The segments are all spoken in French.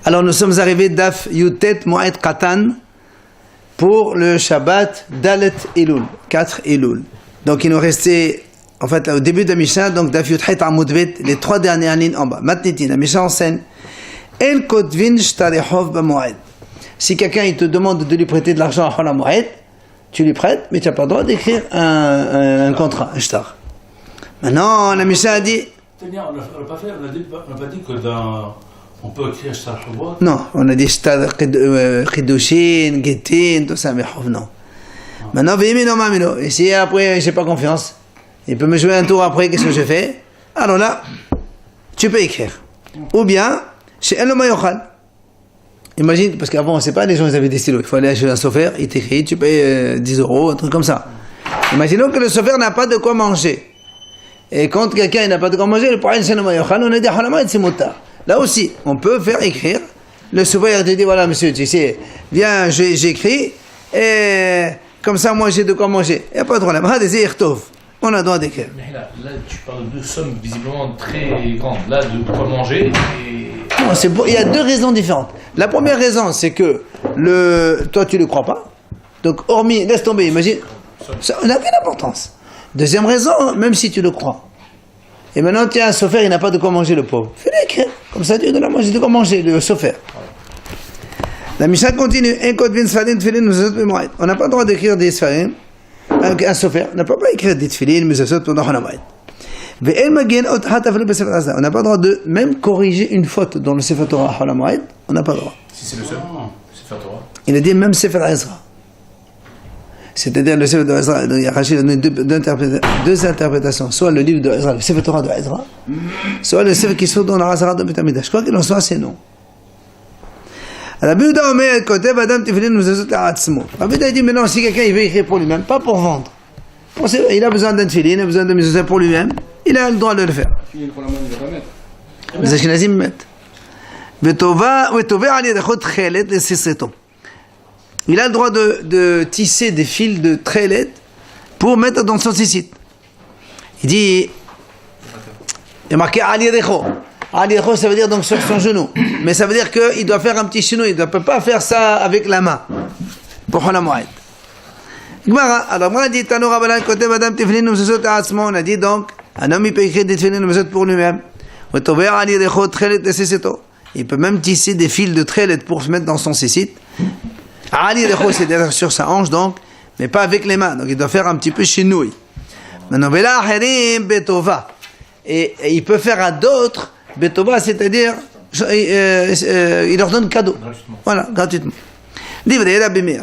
Alors nous sommes arrivés Daf Yutet Moed Katan pour le Shabbat Dalet Elul, 4 Elul. Donc il nous restait, en fait, au début de la Mishnah, donc Daf Yutet Amud Bet, les 3 dernières lignes en bas. Matnitin, la Mishnah enseigne El Kotvin Shtarechov B'Moed. Si quelqu'un il te demande de lui prêter de l'argent à Chol HaMoed, tu lui prêtes, mais tu n'as pas le droit d'écrire un contrat, un shtar. Maintenant, la Mishnah a dit. On n'a pas dit que on peut écrire shtar chavot. Non, on a dit shtar chidushin, getin, tout ça, mais non. Maintenant, v'imino mamino. Et si après, j'ai pas confiance, il peut me jouer un tour après, qu'est-ce que je fais? Alors là, tu peux écrire. Ou bien, chez El Mayochal. Imagine, parce qu'avant, on ne sait pas, les gens ils avaient des stylos. Il faut aller chez un sophère, il t'écrit, tu payes 10 €, un truc comme ça. Imaginons que le sophère n'a pas de quoi manger. Et quand quelqu'un n'a pas de quoi manger, le poil, c'est le mayochal, on a dit, c'est motard. Là aussi, on peut faire écrire. Le sophère te dit, voilà, monsieur, tu sais, viens, j'écris, et comme ça, moi, j'ai de quoi manger. Il n'y a pas de problème. On a le droit d'écrire. Mais là, tu parles de sommes visiblement très grandes. Là, de quoi manger et... Non, il y a 2 raisons différentes. La première raison, c'est que toi, tu ne le crois pas. Donc, hormis, laisse tomber, imagine. Ça n'a aucune importance. Deuxième raison, même si tu le crois. Et maintenant, tiens, un sophère, il n'a pas de quoi manger, le pauvre. Fais-le écrire. Comme ça, tu donnes à manger de quoi manger, le sophère. La Mishnah continue. On n'a pas le droit d'écrire des sfarim. Un sophère n'a pas écrire des tfilin, mais ça saute pendant Hanamoed. On n'a pas le droit de même corriger une faute dans le Sefer Torah à Hanamoed. On n'a pas le droit. Si c'est le seul Sefer Torah. Il a dit même Sefer Ezra. C'est-à-dire le Sefer de Ezra. Il y a Rachid donné 2 interprétations. Soit le livre de Ezra, le Sefer Torah de Ezra, soit le Sefer qui se trouve dans la Hazara de Beth Amikdash. Je crois qu'il en soit assez non. Rabbi Yehuda Omer Kotev Adam Tifilin Mezuzot La'atzmo. Rabbi Yehuda dit maintenant si quelqu'un il veut écrire pour lui-même, pas pour vendre. Il a besoin d'un tefilin, il a besoin de mezuzot pour lui-même, il a le droit de le faire. Les Ashkenazim mettent. Il a le droit de tisser des fils de trélet pour mettre dans son sissit. Il dit, il y a marqué Ali Yedecho. Ali Yedecho, ça veut dire donc sur son genou. Mais ça veut dire qu'il doit faire un petit chenou, il ne peut pas faire ça avec la main. Pour Chol HaMoed. Alors moi, on a dit, on a dit donc, un homme il peut écrire des tefillin pour lui-même. Il peut même tisser des fils de trélet pour se mettre dans son sissit. Ali Yedecho, c'est derrière sur sa hanche donc, mais pas avec les mains. Donc il doit faire un petit peu chenouille. Et il peut faire à d'autres, betova, c'est-à-dire, il leur donne cadeau. Voilà, gratuitement.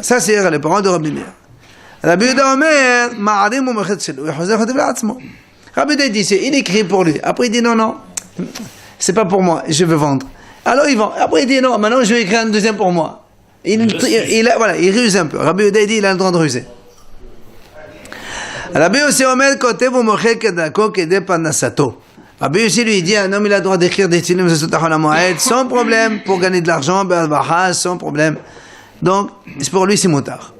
Ça c'est les paroles de Rabbi Meir. Rabbi Yehuda Omer, ma'arim ou mechet shelo, yachozeh chotev la'atzmo. Rabbi Yehuda dit, il écrit pour lui. Après il dit non, c'est pas pour moi, je veux vendre. Alors il vend. Après il dit non, maintenant je vais écrire un deuxième pour moi. Il ruse un peu. Rabbi Yehuda dit, il a le droit de ruser. Rabbi Yossi Omer kotev ou mochel kedako kedeh parnasato. Rabbi Yossi lui dit, un homme il a le droit d'écrire des tefillin à Chol HaMoed sans problème pour gagner de l'argent, sans problème. Donc pour lui c'est motard.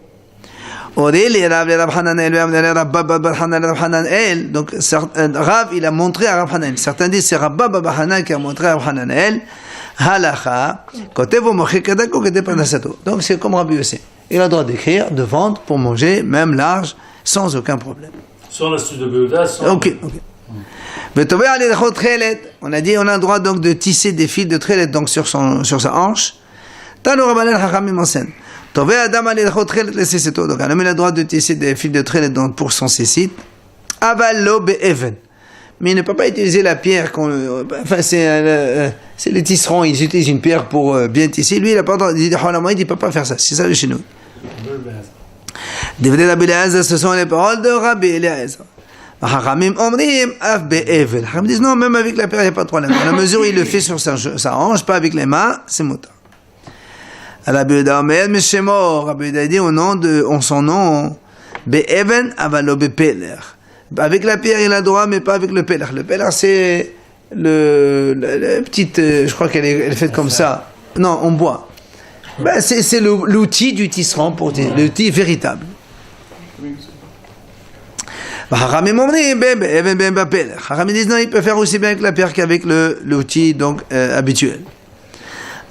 Donc Rav il a montré à Rav Hananel. Certains disent c'est Rabba Baba Hanan qui a montré à Rav Hananel. Halacha kotev ou mochel kedako kedeh parnasato. Donc c'est comme Rabbi Yossi. Il a le droit d'écrire, de vendre pour manger, même large, sans aucun problème. Sans la suite de Beuda, sans... Ok. On a dit on a le droit donc de tisser des fils de trélet donc sur sa hanche. Donc un homme a le droit de tisser des fils de trélet pour son sissit. Mais il ne peut pas utiliser la pierre. C'est les tisserands, ils utilisent une pierre pour bien tisser. Lui, il n'a pas le droit. Il ne peut pas faire ça. C'est ça le chez nous. Ce sont les paroles de Rabbi Eliezer. Hachamim disent non, même avec la pierre, il n'y a pas de problème. À la mesure où il le fait sur sa hanche, pas avec les mains, c'est motard. Rabbi Yehuda Omer, Rabbi Yehuda dit en son nom, Be'even avalo bepeler. Avec la pierre, il a droit, mais pas avec le peler. Le peler, c'est le petite, je crois qu'elle est faite comme ça. Non, en bois. C'est l'outil du tisserand, l'outil véritable. Haramim disent non, il peut faire aussi bien avec la pierre qu'avec l'outil donc habituel.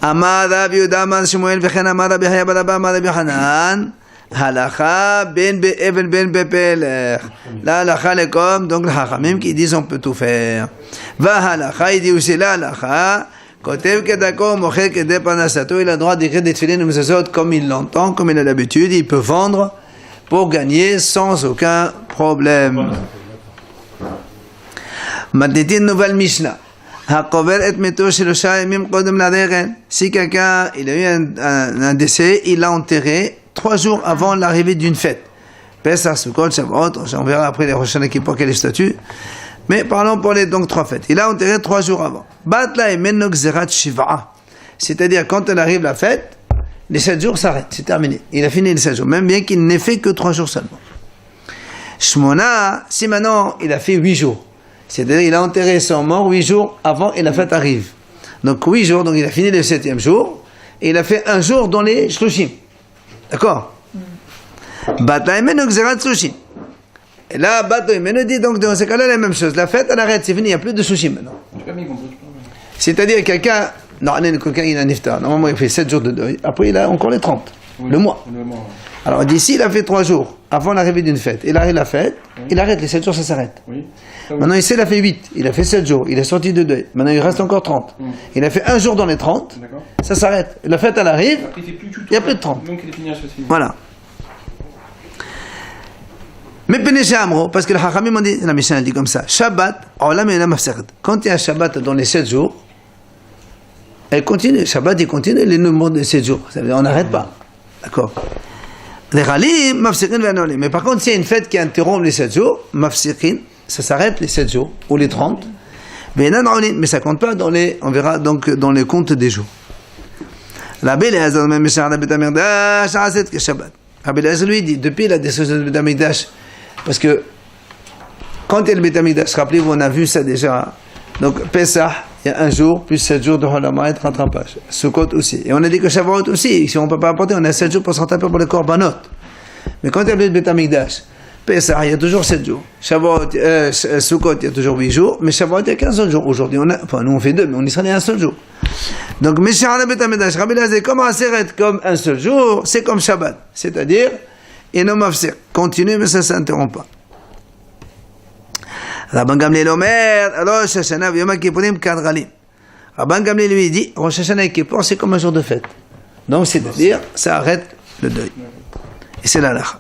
Amar Rav Yehuda Amar Shmuel Vechen Amar Rabbi Chaya bar Abba Amar Rabbi Yochanan Halacha ben be'evel ben bepelech. La halacha est comme donc les hachamim qui disent on peut tout faire. Va halacha, il dit aussi la halacha. Kotev kedako mochel kedeh parnasato, il a le droit d'écrire des tefillin ou mezuzot comme il l'entend, comme il a l'habitude, il peut vendre pour gagner sans aucun problème. Maintenant, une nouvelle Mishnah. Si quelqu'un il a eu un décès, il l'a enterré 3 jours avant l'arrivée d'une fête. Pesach, Sukkot, Shavuot, on verra après les Rosh Hashanah qui portent quel statut. Mais parlons pour les donc 3 fêtes. Il a enterré 3 jours avant. C'est-à-dire quand elle arrive la fête, les 7 jours s'arrêtent, c'est terminé. Il a fini les 7 jours, même bien qu'il n'ait fait que 3 jours seulement. Shmona, si maintenant il a fait 8 jours. C'est-à-dire il a enterré son mort 8 jours avant et la fête arrive. Donc 8 jours, donc il a fini le 7e jour, et il a fait 1 jour dans les shlushim. D'accord? Et là, Bato dit donc dans ce cas-là la même chose. La fête elle arrête, c'est fini, il n'y a plus de shlushim maintenant. C'est-à-dire quelqu'un, non, quelqu'un il a un iftar, normalement il fait 7 jours de deuil, après il a encore les 30, oui, le mois. Alors d'ici il a fait 3 jours avant l'arrivée d'une fête, il arrive la fête, oui. Il arrête, les 7 jours ça s'arrête. Oui. Maintenant ici il a fait 8, il a fait 7 jours, il est sorti de deuil, maintenant il reste encore 30. Il a fait 1 jour dans les 30, ça s'arrête. La fête elle arrive, il n'y a plus de 30. Donc, voilà. Mais parce que le Hachamim dit, la Mishnah dit comme ça, Shabbat, quand il y a un Shabbat dans les 7 jours, elle continue, Shabbat il continue les nombres de 7 jours, ça veut dire on n'arrête pas, d'accord. Les Ralim, mais par contre s'il y a une fête qui interrompt les 7 jours, Mafsikin, ça s'arrête les 7 jours, ou les 30, mais ça compte pas dans les, on verra donc dans les comptes des jours. Rabbi Eliezer, même Rabbi Tamigdash, Shabbat. Rabbi Eliezer lui dit, depuis la destruction du Tamigdash, parce que quand il y a le Beit Hamikdash, rappelez-vous, on a vu ça déjà. Donc Pesach, il y a 1 jour, plus 7 jours de Holama et de rattrapage. Sukkot aussi. Et on a dit que Shavuot aussi, si on ne peut pas apporter, on a 7 jours pour se rattraper pour les korbanot. Mais quand il y a le Beit Hamikdash, Pesach, il y a toujours 7 jours. Shavuot, Sukkot, il y a toujours 8 jours. Mais Shavuot, il y a 15 jours. Aujourd'hui, nous on fait 2, mais on y sera un seul jour. Donc, Meshach le Beit Hamikdash, Rabbi Eliezer, comme un Aseret, comme un seul jour, c'est comme Shabbat. C'est-à-dire, et non mafsir. Continue, mais ça ne s'interrompt pas. Rabban Gamliel Omer, Rosh Hashanah, Yom Kippourim, Kadralim. Rabban Gamliel lui dit, Rosh Hashanah et Kippour, c'est comme un jour de fête. Donc, c'est-à-dire, ça arrête le deuil. Et c'est l'halakha.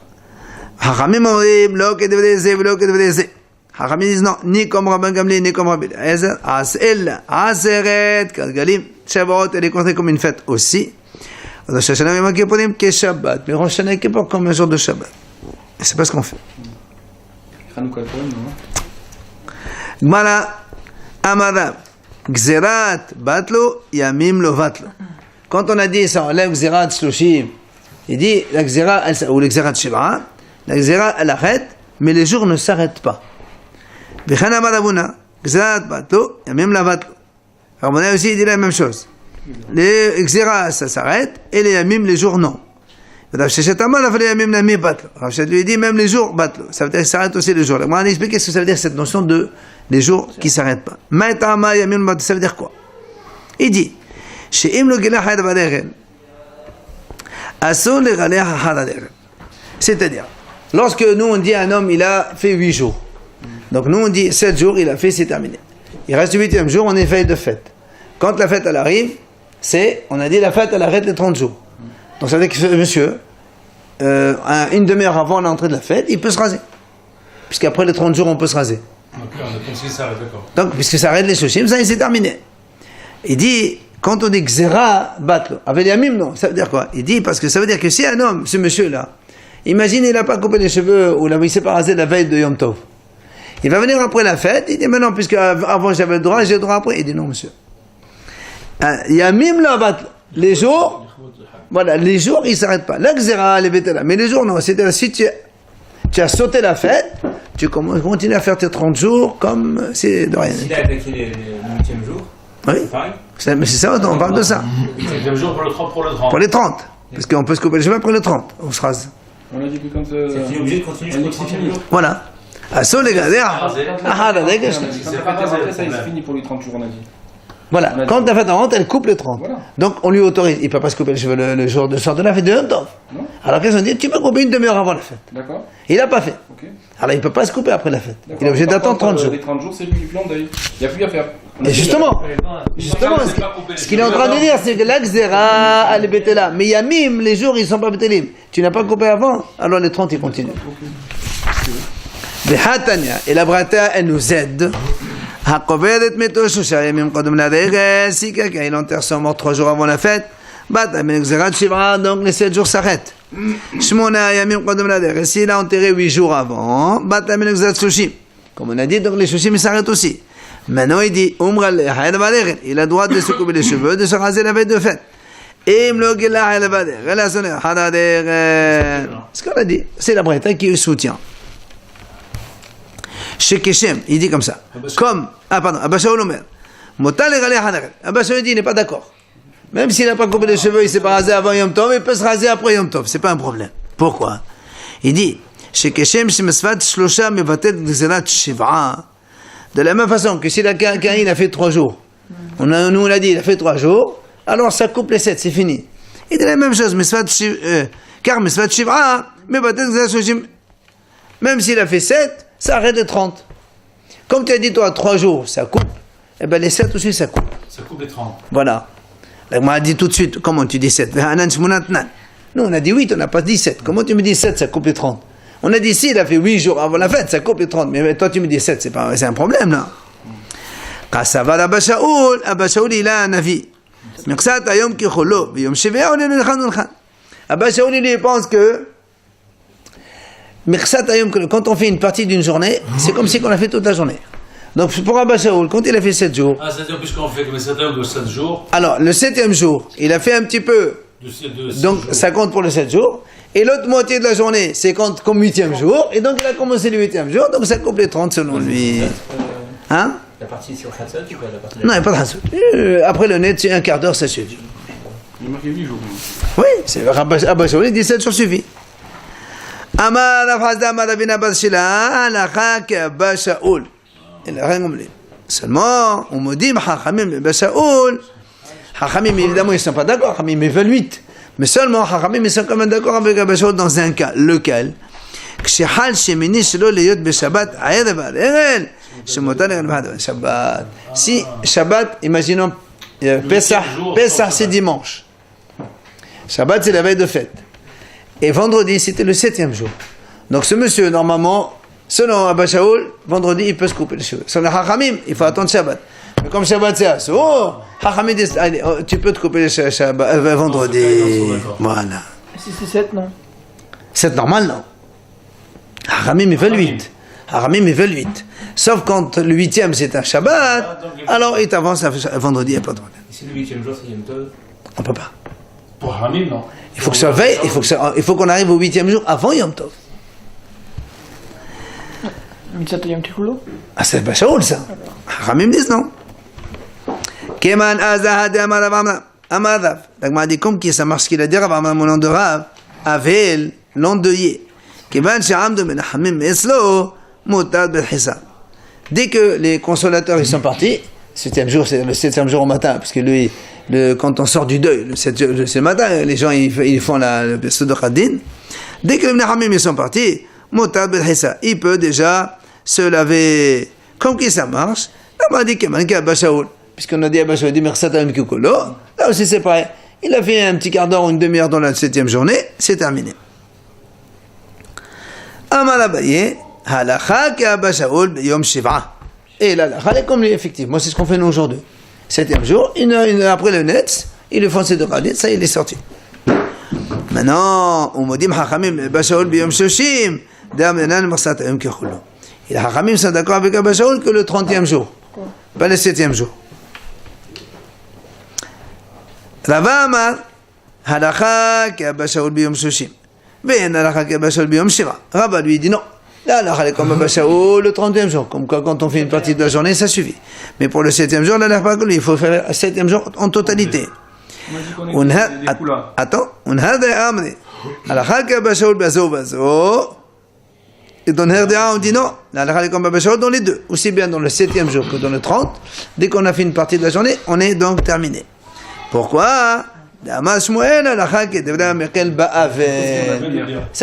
Hachamim Orim, lo kedevdeze, lo kedevdeze. Hachamim disent non, ni comme Rabban Gamliel, ni comme Rabbi Eliezer. Asel, Aseret, Kadgalim. Shavuot, elle est comptée comme une fête aussi. Rosh Hashanah Yom Kippourim que Shabbat, mais Rosh Hashanah et Kippour comme un jour de Shabbat. Et c'est pas ce qu'on fait. Gmara Amarav Gzerat Batlo Yamim Lo Vatlo. Quand on a dit ça enlève Gzerat Shloshim, il dit la Gzera ou le Gzerat Shiva, la Gzera elle arrête, mais les jours ne s'arrêtent pas. Bichan Amaravuna Gzerat Batlo Yamim Lo Vatlo. Rabbanan aussi dit la même chose. Les Xéra, ça s'arrête, et les Yamim, les jours, non. Rav Sheshet Amar, les Yamim, Nami, Batlo. Rav Sheshet lui dit, même les jours, Batlo. Ça veut dire que ça s'arrête aussi les jours. Moi, on explique ce que ça veut dire, cette notion de les jours qui ne s'arrêtent pas. Maïtama, Yamim, Batlo, ça veut dire quoi? Il dit, She'im lo gila hayad baderen, aso le galeh hadaderen. C'est-à-dire, lorsque nous, on dit à un homme, il a fait 8 jours. Donc, nous, on dit 7 jours, il a fait, c'est terminé. Il reste le 8e jour, on est veille de fête. Quand la fête, elle arrive, on a dit la fête, elle arrête les 30 jours. Donc ça veut dire que ce monsieur, une demi-heure avant l'entrée de la fête, il peut se raser. Puisqu'après les 30 jours, on peut se raser. Donc, puisque ça arrête les shloshim, ça, c'est terminé. Il dit, quand on dit Gzera Batlo, avec Yamim, non, ça veut dire quoi? Il dit, parce que ça veut dire que si un homme, ce monsieur-là, imagine, il n'a pas coupé les cheveux, ou il ne s'est pas rasé la veille de Yom Tov. Il va venir après la fête, il dit, mais non, puisque avant j'avais le droit, j'ai le droit après. Il dit, non, monsieur. Yamim la Batlo. Les jours, voilà, les jours, ils ne s'arrêtent pas. La Gzera, les bétala. Mais les jours, non. C'est-à-dire, si tu as sauté la fête, tu continues à faire tes 30 jours comme c'est de rien. S'il a attaqué le 8e jour, oui. C'est ça, on parle de ça. Le 8e jour pour le 30, pour le 30. Pour les 30. Parce qu'on peut se couper les cheveux après le 30. On se rase. On a dit que quand c'est obligé de continuer jusqu'au 30e jour. Voilà. À ça, les gars, c'est pas rasé, ça, il se finit pour les 30 jours, on a dit. Voilà, quand la fête rentre, elle coupe le 30. Voilà. Donc on lui autorise, il ne peut pas se couper les cheveux le jour de sort de la fête de Yom Tov. Non. Alors qu'est-ce qu'on dit? Tu peux couper une demi-heure avant la fête. D'accord. Il n'a pas fait. Ok. Alors il ne peut pas se couper après la fête. D'accord. Il est obligé Par d'attendre contre, 30 jours. Les 30 jours, c'est lui qui plante, il n'y a plus à faire. Et justement, ce qu'il est en train de dire, c'est que l'Axera, elle est bétela. Mais Yamim, les jours, ils ne sont pas bétélim. Tu n'as pas coupé avant, alors les 30, ils continuent. Et la Brata, elle nous aide. Si quelqu'un il enterre son mort 3 jours avant la fête, donc les 7 jours s'arrêtent. Et s'il a enterré 8 jours avant, comme on a dit, donc les shushim s'arrêtent aussi. Maintenant il dit, il a droit de se couper les cheveux, de se raser la veille de fête. Ce qu'on a dit, c'est la Breta qui soutient. Chez Keshem, il dit comme ça. Comme, Abba Shaul Omer. Abba Shaul dit, il n'est pas d'accord. Même s'il n'a pas coupé les cheveux, il ne s'est pas rasé avant Yom Tov, il peut se raser après Yom Tov. C'est pas un problème. Pourquoi? Il dit, chez Keshem, Shemesvat Shlosha Mevatet Gzerat Shiv'a. De la même façon que si quelqu'un il a fait 3 jours, nous on a dit, il a fait 3 jours, alors ça coupe les 7, c'est fini. Et de la même chose, car Mesvat Shiv'a, Mevatet Gzerat Shloshim. Même s'il a fait 7, ça arrête de 30. Comme tu as dit, toi, 3 jours, ça coupe. Eh bien, les 7 aussi, ça coupe. Ça coupe les 30. Voilà. On m'a dit tout de suite, comment tu dis 7? Nous, on a dit 8, on n'a pas dit 7. Comment tu me dis 7, ça coupe les 30? On a dit si, il a fait 8 jours avant la fête, ça coupe les 30. Mais toi, tu me dis 7, c'est un problème, là. Quand ça va Abba Shaul, il a un avis. Abba Shaul, il pense que quand on fait une partie d'une journée, c'est comme si on a fait toute la journée. Donc pour Abba Shaul, quand il a fait 7 jours... Ah, c'est-à-dire puisqu'on fait que les 7 heures de 7 jours... Alors, le 7e jour, il a fait un petit peu... Donc ça compte pour le 7 jours. Et l'autre moitié de la journée, c'est compte comme 8e jour. Et donc il a commencé le 8e jour, donc ça coupe les 30 selon lui. Hein? La partie sur Hatzot, tu vois, la partie... Non, il n'y a pas de raison. Après le net, c'est un quart d'heure, ça suffit. Il marquait 8 jours. Oui, c'est Abba Shaul, il dit 7 jours suffit. Amar Afhazda Marabina Bashila, Alakha Abba Shaul. Il n'a rien compris. Seulement, on me dit, Chachamim Abba Shaul. Chachamim, évidemment, ils ne sont pas d'accord. Chachamim, ils veulent 8. Mais seulement, Chachamim, ils sont quand même d'accord avec Abba Shaul dans un cas. Lequel? Kshehal Shemini Shelo Leyot Beshabbat Aerev Arel. Shemotan Erev Shabbat. Si, Shabbat, imaginons, Pesach, c'est dimanche. Shabbat, c'est la veille de fête. Et vendredi, c'était le 7e jour. Donc ce monsieur, normalement, selon Abba Shaul, vendredi, il peut se couper les cheveux. Selon Chachamim, il faut attendre Shabbat. Mais comme Shabbat, c'est assez, Chachamim dit, allez, tu peux te couper les cheveux vendredi. Voilà. Si c'est 7, non? 7 normal, non. Chachamim, ils veulent 8. Chachamim, ils veulent 8. Sauf quand le 8e, c'est un Shabbat, alors il t'avance à vendredi, il n'y a pas de problème. Si le 8e jour, c'est Yom Tov. On ne peut pas. Pour Hamim, non. Il faut que ça veille, il faut qu'on arrive au 8e jour avant Yom Tov. Mitzat Yom Tichulo? Ah, c'est pas Shaul, ça. Ramim disent non. Keman Azahad Amadav. Donc, m'a dit comme qui ça marche qu'il a dit Rav Amram au nom de Rav, Avel, l'endeuillé. Keman Sha'am de Menachamim Eslo, Motad Belchisa. Dès que les consolateurs ils sont partis, 7e jour, c'est le 7e jour au matin, parce que lui, quand on sort du deuil, c'est le matin, les gens ils font le Besou de Khadin. Dès que les Menachamim ils sont partis, Motad Belchisa, il peut déjà se laver. Comme qui ça marche? On m'a dit Keman Abba Shaul. Puisqu'on a dit Abba Shaul, dit Mersatam Kikolo. Là aussi c'est pareil. Il a fait un petit quart d'heure ou une demi-heure dans la 7e journée, c'est terminé. Amar Abaye, Halakha Abba Shaul Yom Shiva. Et là, comme lui, effectivement, c'est ce qu'on fait nous aujourd'hui. 7e jour, une heure après le net, il est foncé de Khalit, ça il est sorti. Maintenant, on me dit Hachamim Abba Shaul Yom Shoshim, Damenan Mersatam Kikolo. Et les Hachamim sont d'accord avec Abba Shaul que le 30e jour, pas le 7e jour. Rava Amar, Halakha Abba Shaul Biyom Shoshim. Ve'en Halakha Abba Shaul Biyom Shiva. Rava lui dit non. Là, Halakha est comme Abba Shaul le 30e jour. Comme quand on fait une partie de la journée, ça suffit. Mais pour le 7e jour, là, il faut faire le 7e jour en totalité. Attends, on a des amres. Halakha Abba Shaul Bazo Bazo. Et dans Herdéa, on dit non, la halakha est comme Baba Shaul dans les deux, aussi bien dans le 7e jour que dans le 30. Dès qu'on a fait une partie de la journée, on est donc terminé. Pourquoi? C'est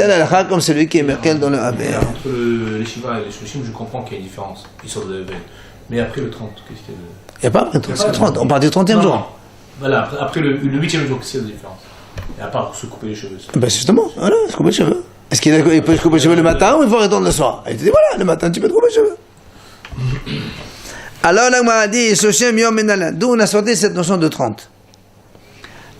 la halakha comme celui qui est merkel dans le Havel. Entre les Shiva et les Shoshim, je comprends qu'il y a une différence. Ils sortent de Havel. Mais après le 30, qu'est-ce qu'il y a de... Il n'y a pas après le 30, on part du 30e Non, jour. non. Voilà, après le 8e jour, qu'est-ce qu'il y a de différence? Et à part se couper les cheveux. Ben justement, voilà, se couper les cheveux. Est-ce qu'il peut se couper les cheveux le matin ou il faut attendre le soir? Il te dit voilà, le matin tu peux te couper les cheveux. Alors là, on m'a dit, Shoshem Yom Menala, d'où on a sorti cette notion de 30.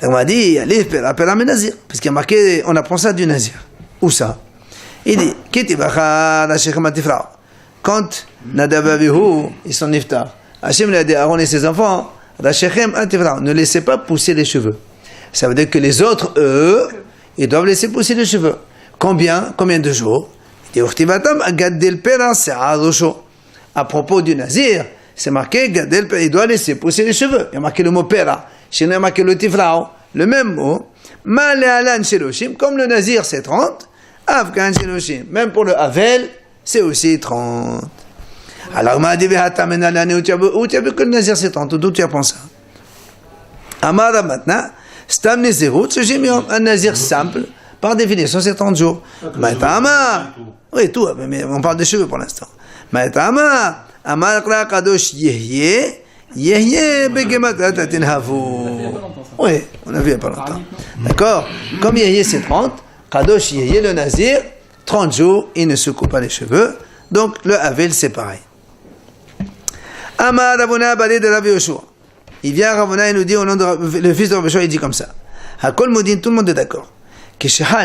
Là, on m'a dit, allez, appelle à Nazir, parce qu'il y a marqué, on apprend ça du Nazir. Où ça? Il dit, Ketibacha la Shechem Atifrao. Quand Nadab Avihu, ils sont niftar. Hachem lui a dit, Aaron et ses enfants, la Shechem Atifrao, ne laissez pas pousser les cheveux. Ça veut dire que les autres, eux, ils doivent laisser pousser les cheveux. Combien de jours? Il dit, à propos du Nazir, c'est marqué, il doit laisser pousser les cheveux. Il y a marqué le mot pera. Chez nous, il y a marqué le tifrao. Le même mot. Malealan sheloshim, comme le Nazir, c'est 30. Afghan sheloshim. Même pour le Havel, c'est aussi 30. Alors, m'a dit, où tu as vu que le Nazir, c'est 30? D'où tu apprends ça? Amara maintenant, Stam Nezerut, un Nazir simple, par définition, c'est 30 jours. Maïtama, oui, tout, mais on parle des cheveux pour l'instant. Maïtama, Amar Kadosh Yehye, Yehye Begemat Tatinhavu. Oui, on a vu il n'y a pas longtemps. D'accord? Comme Yehye c'est 30, Kadosh Yehye, le Nazir, 30 jours, il ne se coupe pas les cheveux. Donc le Havel, c'est pareil. Amar Ravuna Balé de Rav Yoshua. Il vient Ravuna et nous dit au nom de le fils de Rav Yoshua, il dit comme ça. Hakol Moudin, tout le monde est d'accord. Si le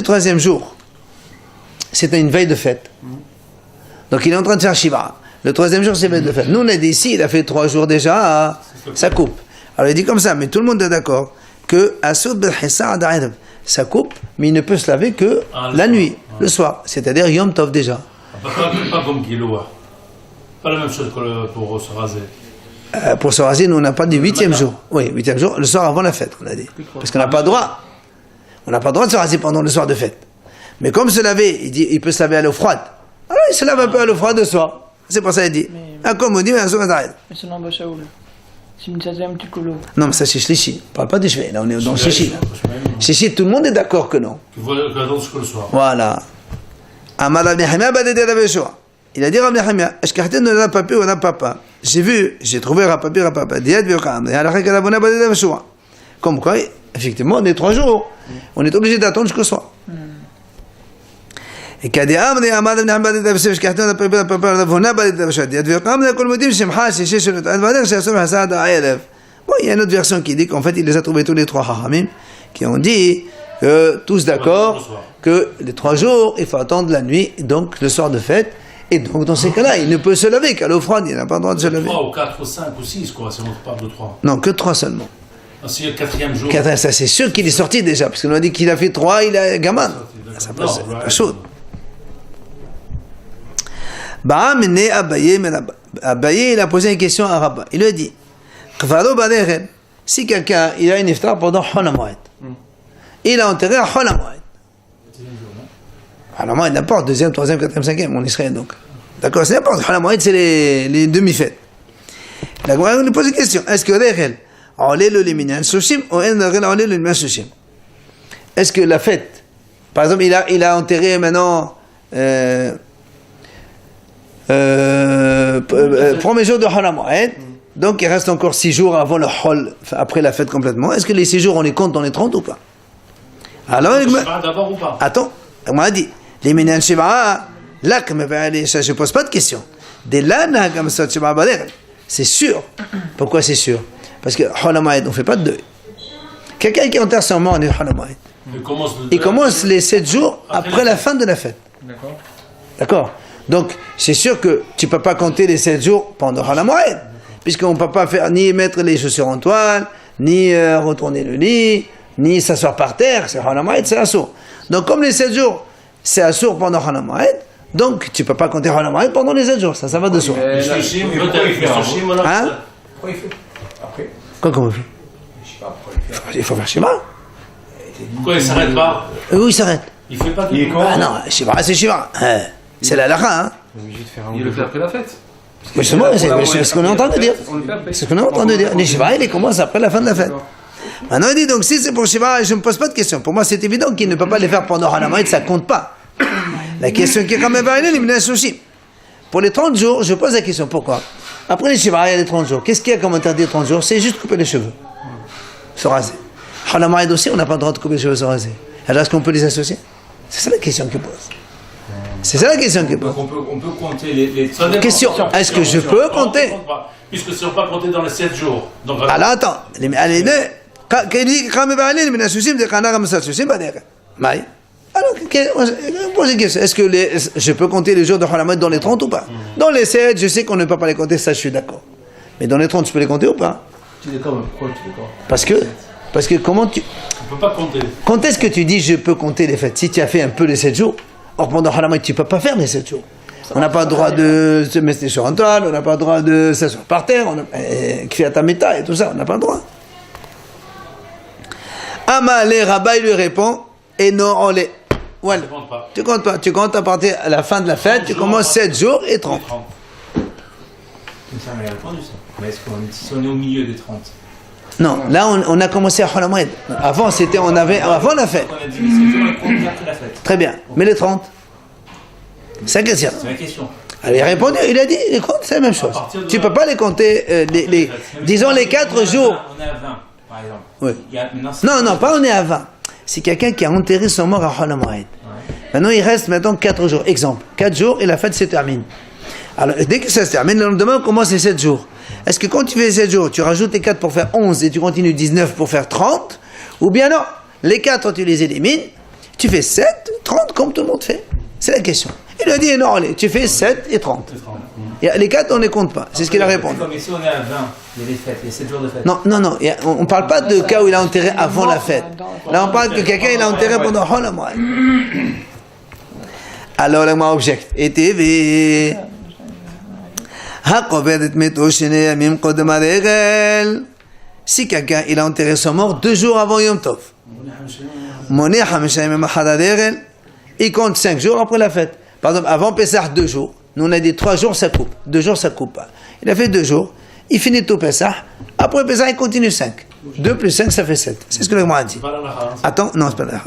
3e jour, c'était une veille de fête, donc il est en train de faire Shiva. Le 3e jour, c'est veille de fête. Nous, on a dit ici, il a fait 3 jours déjà, ça coupe. Alors il dit comme ça, mais tout le monde est d'accord que ça coupe, mais il ne peut se laver que la nuit, le soir, c'est-à-dire Yom Tov déjà. Pas comme Giloa. Pas la même chose que pour se raser. Pour se raser, nous, on n'a pas dit 8e jour. Oui, 8e jour, le soir avant la fête, on a dit. Parce qu'on n'a pas le droit. On n'a pas le droit de se raser pendant le soir de fête. Mais comme se laver, il dit, il peut se laver à l'eau froide. Alors il se lave un peu à l'eau froide le soir. C'est pour ça qu'il dit. Comme on dit, mais un soir d'arrêt. Mais c'est Baba Shaul. C'est une un petit colo. Non, mais ça c'est Shlishi. On ne parle pas des cheveux. Là, on est dans Shlishi. Shlishi, tout le monde est d'accord que non. Tu vois que le soir. Voilà. Amar Rabbi Hamia Badede Rav Yoshua. Il a dit Rabbi Hamia, Eshkarten ne l'a pas pu ou n'a pas. J'ai trouvé Rapapi. Diad Biokam. Et alors, Rabbi Badede Rav Yoshua. Comme quoi, effectivement, on est 3 jours. On est obligé d'attendre jusqu'au soir. Et bon, il y a une autre version qui dit qu'en fait il les a trouvés tous les 3 hachamim qui ont dit que tous d'accord que les 3 jours il faut attendre la nuit, donc le soir de fête, et donc dans ces cas-là il ne peut se laver qu'à l'eau froide, il n'a pas le droit de se laver. 3 ou 4 ou 5 ou 6 quoi, si on parle de 3. Non, que 3 seulement. Si le 4e jour. 4, ça c'est sûr qu'il est sorti déjà, parce qu'on a dit qu'il a fait 3, il a gamin. Ça passe, c'est pas chaud. Abaye, il a posé une question à Rabba. Il lui a dit, si quelqu'un il a une iftar pendant Hol HaMoed, il a enterré à Hol HaMoed. Hol HaMoed, n'importe, 2e, 3e, 4e, 5e, en Israël donc. D'accord, c'est n'importe. Hol HaMoed, c'est les demi-fêtes. La Gemara lui pose une question. Est-ce que Rechel, est-ce que la fête, par exemple, il a enterré maintenant premier jour de Hol HaMoed, donc il reste encore 6 jours avant le Hol, après la fête complètement. Est-ce que les 6 jours on les compte dans les 30 ou pas? Alors il d'abord ou pas? Attends, on m'a dit les Minyan Shiva, là je ne pose pas de question. Dès là, c'est sûr. Pourquoi c'est sûr? Parce que Hol HaMoed, on ne fait pas de deuil. Quelqu'un qui enterre son mort en Hol HaMoed, il commence les 7 jours après la fin de la fête. D'accord. Donc, c'est sûr que tu ne peux pas compter les 7 jours pendant Hol HaMoed, puisqu'on ne peut pas faire ni mettre les chaussures en toile, ni retourner le lit, ni s'asseoir par terre. C'est Hol HaMoed, c'est assour. Donc, comme les 7 jours, c'est assour pendant Hol HaMoed, donc tu ne peux pas compter Hol HaMoed pendant les 7 jours. Ça va de soi. Pourquoi il fait Hein? Après Quoi qu'on veut faire? Je sais pas pourquoi il fait. Il faut faire Shema. Pourquoi il ne s'arrête pas? Où il s'arrête? Il fait pas tout. Ah non, Shiva, c'est Shiva. C'est la halakha, hein. Il le fait après la fête. Justement, c'est ce qu'on est en train de dire. C'est ce qu'on est en train de dire. Les Shiva, il commence après la fin de la fête. Maintenant, il dit donc, si c'est pour Shiva, je ne me pose pas de question. Pour moi, c'est évident qu'il ne peut pas les faire pendant Hanamoed, ça ne compte pas. La question qui est quand même variée, c'est pour les 30 jours, je pose la question, pourquoi? Après les Shiva, il y a les 30 jours. Qu'est-ce qu'il y a comme interdit 30 jours? C'est juste couper les cheveux. Se raser. Hanamoed aussi, on n'a pas le droit de couper les cheveux, se raser. Alors, est-ce qu'on peut les associer? C'est ça la question qu'il pose. C'est ça la question qu'il pose. Donc on peut compter les... Ça dépend. Question, est-ce que je peux compter? Puisque ce ne sont pas comptés dans les 7 jours. Donc, Alors attends, allez, quand il dit quand il va aller, mais associé, c'est quand on a associé, bah d'accord. Mais alors, pose une question. Est-ce que je peux compter les jours de Hanamoed dans les 30 ou pas? Dans les 7, je sais qu'on ne peut pas les compter, ça je suis d'accord. Mais dans les 30, je peux les compter ou pas? Tu es d'accord, mais pourquoi tu es d'accord? Parce que comment tu... on ne peut pas compter. Quand est-ce que tu dis je peux compter les fêtes? Si tu as fait un peu les 7 jours, or pendant Hanamoed, tu ne peux pas faire les 7 jours. On n'a pas le droit de se mettre sur un toile, on n'a pas le droit de s'asseoir par terre, on a créé ta méta et tout ça, on n'a pas le droit. Amalé, Rabat lui répond, et non, on les... Voilà. Tu comptes pas, tu comptes à partir à la fin de la fête, tu commences 7 jours et 30. Ça m'a répondu ça. Mais est-ce qu'on est au milieu des 30? Non, là on a commencé à Hanamoed. Avant c'était, on avait, avant la fête. On a dit mais c'est jours et 30 après la fête. Très bien, mais les 30? C'est la question. C'est la question. Il a répondu, il a dit, les comptes c'est la même chose. Tu ne peux pas les compter, disons les 4 jours. On est à 20, par exemple. Oui. Non, Pas on est à 20. C'est quelqu'un qui a enterré son mort à Hanamoed. Maintenant il reste 4 jours. Exemple, 4 jours et la fête se termine. Alors dès que ça se termine, le lendemain on commence les 7 jours. Est-ce que quand tu fais 7 jours, tu rajoutes les 4 pour faire 11 et tu continues 19 pour faire 30? Ou bien non, les 4 tu les élimines, tu fais 7, 30 comme tout le monde fait. C'est la question. Il a dit non, allez, tu fais 7 et 30. Et les 4 on ne les compte pas, c'est ce qu'il a répondu. Mais si on est à 20, il y a les fêtes, il y a 7 jours de fête. Non, on ne parle pas de cas où il a enterré avant la fête. Là on parle que quelqu'un il a enterré pendant Hanamoed. Alors la moi objecte, et TV. Si quelqu'un il a enterré son mort 2 jours avant Yom Tov, il compte 5 jours après la fête. Par exemple, avant Pessah 2 jours, nous on a dit 3 jours ça coupe, 2 jours ça coupe pas. Il a fait 2 jours, il finit tout Pessah, après Pessah il continue 5. 2 plus 5 ça fait 7. C'est ce que le Gemara a dit. Attends, non c'est pas la.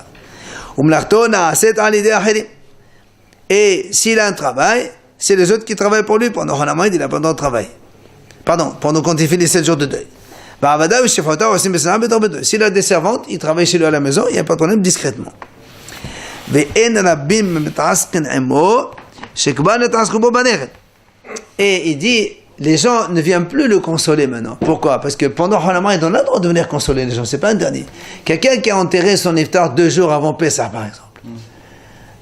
Et s'il a un travail, c'est les autres qui travaillent pour lui. Pendant Hanamoed, il n'a pas le droit de travailler. Pardon, pendant quand il fait les 7 jours de deuil. S'il a des servantes, il travaille chez lui à la maison, il n'y a pas de problème, discrètement. Et il dit, les gens ne viennent plus le consoler maintenant. Pourquoi? Parce que pendant Hanamoed, on a le droit de venir consoler les gens, c'est pas interdit. Quelqu'un qui a enterré son iftar 2 jours avant Pessah, par exemple.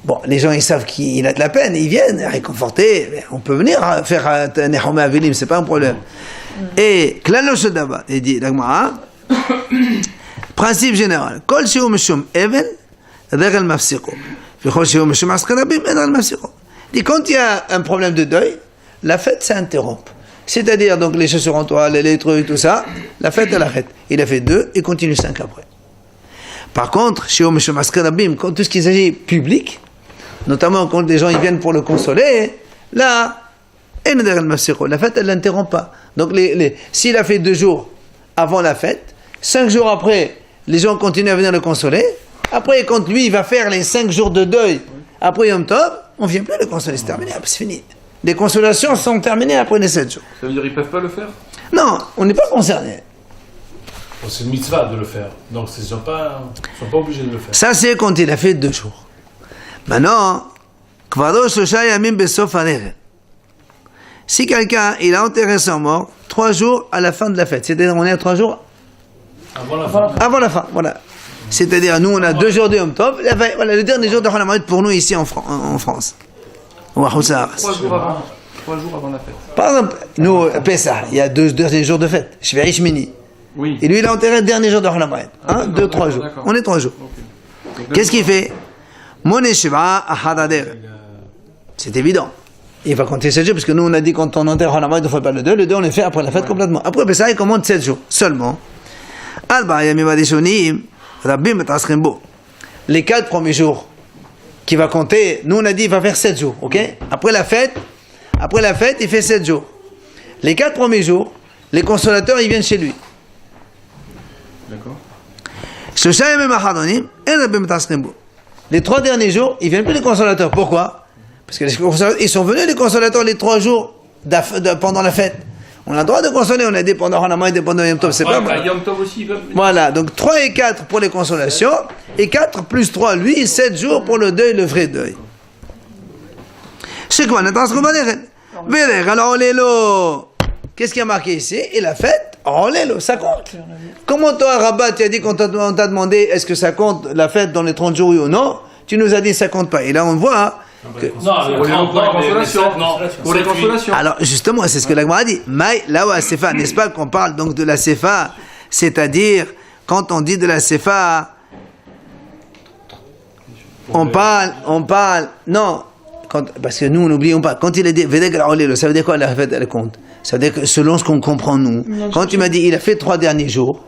Bon, les gens ils savent qu'il a de la peine, ils viennent réconforter. On peut venir faire un Nehomé Avelim, c'est pas un problème. Et Klalo Shodaba, il dit, principe général, Kol Sheu Meshum Evel, Regel Mafsiko. Kol Sheu Meshum Askarabim, Regel Mafsiko. Il dit, quand il y a un problème de deuil, la fête s'interrompt. C'est-à-dire, donc, les chaussures en toile, les trucs, tout ça, la fête, elle arrête. Il a fait 2, il continue 5 après. Par contre, Sheu Meshum Askarabim, quand tout ce qui s'agit public, notamment quand les gens ils viennent pour le consoler, là, la fête elle l'interrompt pas. Donc s'il a fait 2 jours avant la fête, 5 jours après, les gens continuent à venir le consoler. Après, quand lui il va faire les 5 jours de deuil, après Yom Tov, on ne vient plus le consoler, c'est terminé, c'est fini. Les consolations sont terminées après les 7 jours. Ça veut dire qu'ils ne peuvent pas le faire? Non, on n'est pas concerné. C'est une mitzvah de le faire, donc ils ne sont pas obligés de le faire. Ça c'est quand il a fait 2 jours. Maintenant, si quelqu'un il a enterré son mort 3 jours à la fin de la fête, c'est-à-dire on est à 3 jours avant la fin, voilà. C'est-à-dire nous on a 2 jours de Yom Tov, voilà, le dernier jour de Hanamoed pour nous ici en France. 3 jours avant la fête. Par exemple, nous Pessah, il y a 2 derniers jours de fête, Shvei Shmini. Oui. Et lui il a enterré le dernier jour de Hanamoed. 2, 3 jours. D'accord. On est 3 jours. Okay. Qu'est-ce qu'il fait? C'est évident. Il va compter 7 jours, parce que nous on a dit quand on enterre Hanamoed, on ne fait pas le 2, on le fait après la fête complètement. Après ça, il commande 7 jours seulement. Les 4 premiers jours, qui va compter, nous on a dit il va faire 7 jours, ok? Après la fête, il fait 7 jours. Les 4 premiers jours, les consolateurs, ils viennent chez lui. D'accord. Les 3 derniers jours, ils viennent plus les consolateurs. Pourquoi? Parce que ils sont venus les consolateurs les 3 jours pendant la fête. On a le droit de consoler, on a dit pendant Hanamah et pendant Yom Tov, c'est pas bon. Yom Tov aussi, ils peuvent venir. Voilà, donc 3 et 4 pour les consolations, et 4 plus 3, lui, 7 jours pour le deuil, le vrai deuil. C'est quoi? Alors, qu'est-ce qui a marqué ici? Et la fête, ça compte. Comment toi, Rabat, tu as dit qu'on t'a demandé est-ce que ça compte la fête dans les 30 jours, oui ou non? Tu nous as dit ça compte pas. Et là, on voit que... Non, pour les consolations. Pour les consolations. Alors, justement, c'est ce que la Gemara a dit. Là où la Sefa, n'est-ce pas qu'on parle donc de la Sefa, c'est-à-dire, quand on dit de la Sefa, on parle, non, parce que nous, n'oublions pas, quand il a dit, ça veut dire quoi la fête, elle compte? Ça veut dire que selon ce qu'on comprend, nous, quand tu m'as dit, il a fait 3 derniers jours,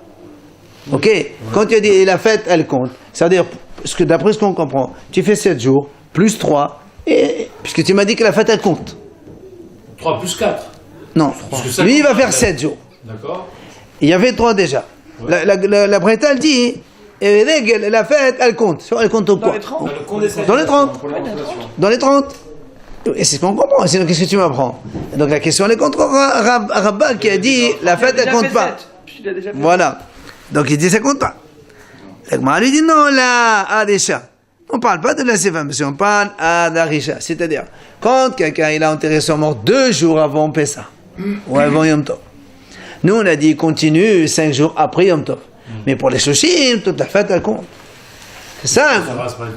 ok? Quand tu as dit, il a fait, elle compte. Ça veut dire, d'après ce qu'on comprend, tu fais 7 jours, plus 3, et, puisque tu m'as dit que la fête, elle compte. 3 plus 4. Non, lui, il va faire 7 jours. D'accord. Il y avait 3 déjà. Ouais. La Breta, elle dit, la fête, elle compte. Elle compte au quoi? Dans les 30. Dans les 30. Et c'est ce qu'on comprend. Sinon, qu'est-ce que tu m'apprends? Donc la question, elle est contre Rabat qui a dit, la fête, elle compte pas. Voilà. Donc il dit, ça compte pas. L'Agmara lui dit, non, là, Adesha. On parle pas de la Sefa, mais on parle à d'Arisha. C'est-à-dire, quand quelqu'un il a enterré son mort 2 jours avant Pessah, ou avant Yom Tov, nous on a dit, il continue 5 jours après Yom Tov. Mais pour les Shoshim, toute la fête, elle compte. C'est ça.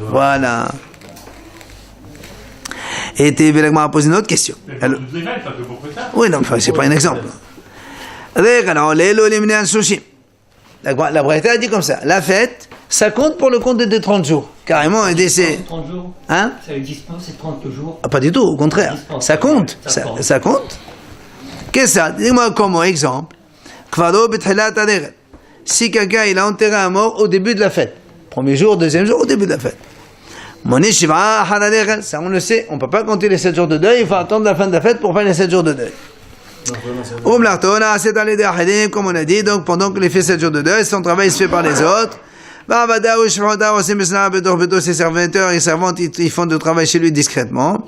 Voilà. Et L'Agmara a posé une autre question. Oui, non, enfin, c'est pas un exemple. La Braïta a dit comme ça, la fête, ça compte pour le compte des 30 jours. Carrément, un décès. 30 jours. Hein? Ça dispense, c'est 30 jours. Ah, pas du tout, au contraire. Ça compte. Ça compte. Qu'est-ce que ça? Dis-moi comment, exemple. Si quelqu'un il a enterré un mort au début de la fête. Premier jour, deuxième jour, au début de la fête. Ça on le sait, on ne peut pas compter les 7 jours de deuil, il faut attendre la fin de la fête pour faire les 7 jours de deuil. Comme on a dit, donc pendant qu'il fait 7 jours de deuil, son travail se fait par les autres. Ses serviteurs et servantes, ils font du travail chez lui discrètement.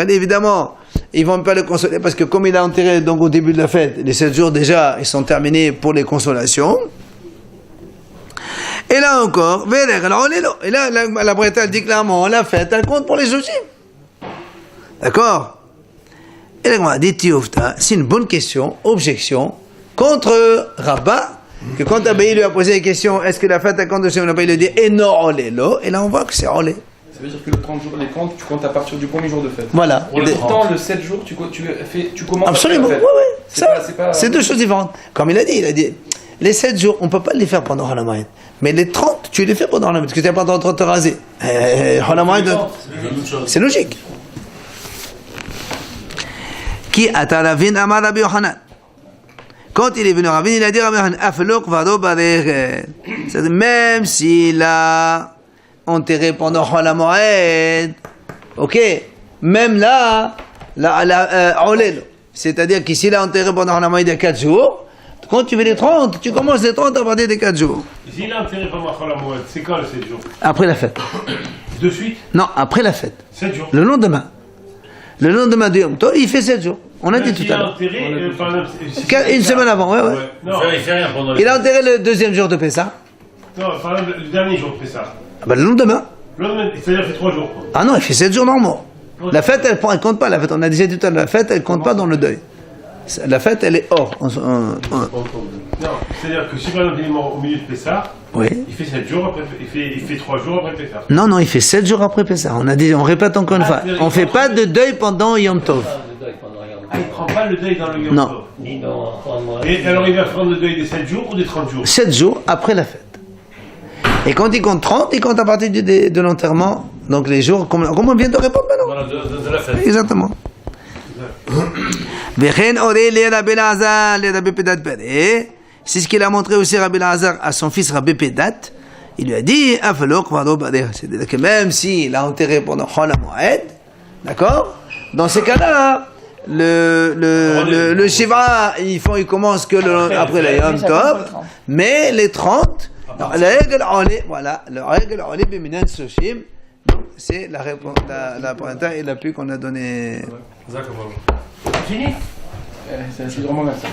Évidemment, ils vont pas le consoler parce que comme il a enterré donc au début de la fête, les 7 jours déjà, ils sont terminés pour les consolations. Et là encore, et là, la Breta dit clairement, la fête, elle compte pour les Joshim. D'accord? Et là, on a dit, c'est une bonne question, objection, contre Rabat, que quand Abaye lui a posé la question, est-ce que la fête, elle compte de Joshim? Abaye lui a dit, et non, olélo, et là on voit que c'est olé. Ça veut dire que le 30 jours, les comptes, tu comptes à partir du premier jour de fête. Voilà. Et pourtant, le 7 jours, tu commences absolument, à faire la fête. C'est 2 choses différentes. Comme il a dit, les 7 jours, on ne peut pas les faire pendant Hanamoed. Mais les 30, tu les fais pendant Hanamoed, parce que tu n'es pas en train de te raser. Hanamoed, c'est logique. Qui ata Ravin amar Rabbi Yochanan. Quand il est venu Ravin, il a dit Rabbi Yochanan, aflo kvado barech. C'est-à-dire, même s'il a enterré pendant Hanamoed, ok, même là, c'est-à-dire qu'ici, il a enterré pendant Hanamoed il y a 4 jours, quand tu fais les 30, tu commences les 30 à partir des 4 jours. S'il a enterré pendant Hanamoed, c'est quand les 7 jours? Après la fête. De suite? Non, après la fête. 7 jours. Le lendemain. Le lendemain de Yom Tov, il fait 7 jours. On a dit tout à l'heure. Une semaine avant, ouais. Non, il fait rien pendant il a enterré le 2e jour de Pessah. Non, par exemple, le dernier jour de Pessah. Ah ben, le lendemain. Le lendemain, c'est-à-dire qu'il fait 3 jours. Quoi. Ah non, il fait 7 jours normaux. La fête, elle compte pas. La fête, on a dit tout à l'heure, la fête, elle compte pas dans le deuil. La fête, elle est hors. Non, c'est-à-dire que si par exemple il est mort au milieu de Pessah, oui. Il fait 7 jours après, il fait 3 jours après Pessah. Non, il fait 7 jours après Pessah. On a dit, on répète encore une fois. On fait pas de deuil pendant Yom Tov. Il ne prend pas le deuil dans le Yom Tov. Non. Et alors il va prendre le deuil des 7 jours ou des 30 jours? 7 jours après la fête. Et quand il compte 30, il compte à partir de l'enterrement. Donc les jours, comme on vient de répondre maintenant. Voilà, de la fête. Exactement. C'est ce qu'il a montré aussi Rabbi Lazar à son fils Rabbi Pedat. Il lui a dit, c'est-à-dire que même s'il a enterré pendant Chol HaMoed, d'accord? Dans ces cas-là, le Shiva, il commence que après le Yom Tov, mais les 30, la règle Biminan Soshim, c'est la réponse, la pointa et l'appui qu'on a donné. D'accord. Fini C'est vraiment bien ça.